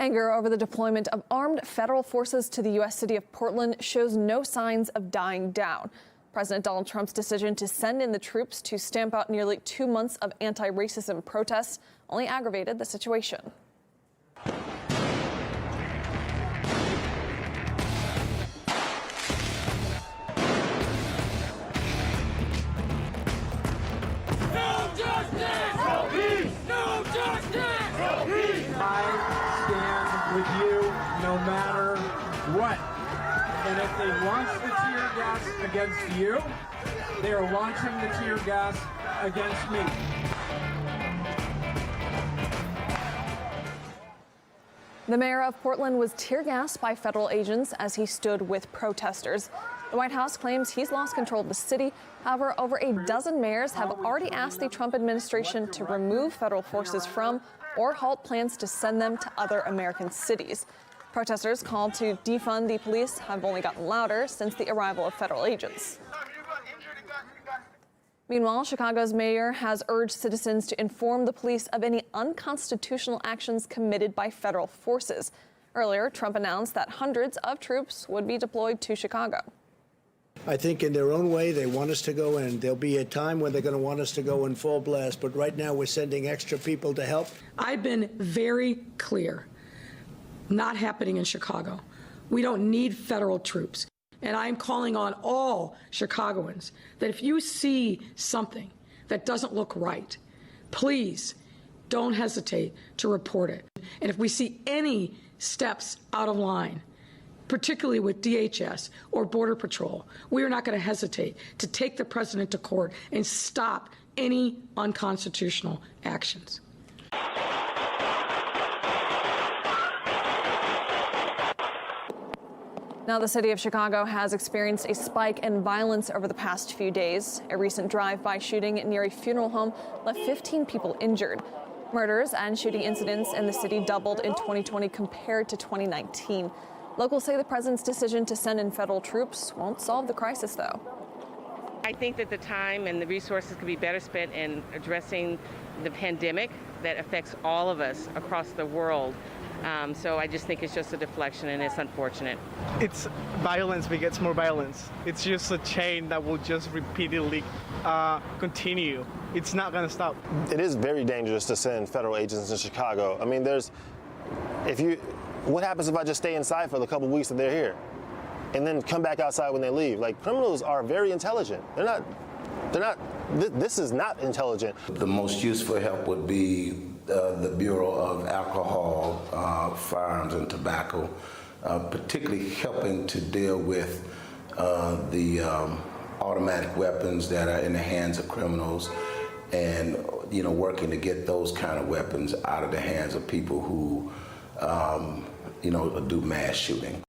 Anger over the deployment of armed federal forces to the U.S. city of Portland shows no signs of dying down. President Donald Trump's decision to send in the troops to stamp out nearly 2 months of anti-racism protests only aggravated the situation. I stand with you no matter what. And if they launch the tear gas against you, they are launching the tear gas against me. The mayor of Portland was tear gassed by federal agents as he stood with protesters. The White House claims he's lost control of the city. However, over a dozen mayors have already asked the Trump administration to remove federal forces from or halt plans to send them to other American cities. Protesters called to defund the police have only gotten louder since the arrival of federal agents. Meanwhile, Chicago's mayor has urged citizens to inform the police of any unconstitutional actions committed by federal forces. Earlier, Trump announced that hundreds of troops would be deployed to Chicago. I think in their own way, they want us to go in. There'll be a time when they're going to want us to go in full blast. But right now, we're sending extra people to help. I've been very clear. Not happening in Chicago. We don't need federal troops. And I'm calling on all Chicagoans that if you see something that doesn't look right, please don't hesitate to report it. And if we see any steps out of line, particularly with DHS or Border Patrol, we are not going to hesitate to take the president to court and stop any unconstitutional actions. Now, the city of Chicago has experienced a spike in violence over the past few days. A recent drive-by shooting near a funeral home left 15 people injured. Murders and shooting incidents in the city doubled in 2020 compared to 2019. Locals say the president's decision to send in federal troops won't solve the crisis, though. I think that the time and the resources could be better spent in addressing the pandemic that affects all of us across the world. So I just think it's just a deflection, and it's unfortunate. It's violence begets more violence. It's just a chain that will just repeatedly continue. It's not going to stop. It is very dangerous to send federal agents to Chicago. I mean, what happens if I just stay inside for the couple weeks that they're here and then come back outside when they leave? Like, criminals are very intelligent. This is not intelligent. The most useful help would be the Bureau of Alcohol, Firearms, and Tobacco, particularly helping to deal with the automatic weapons that are in the hands of criminals, and working to get those kind of weapons out of the hands of people who do mass shooting.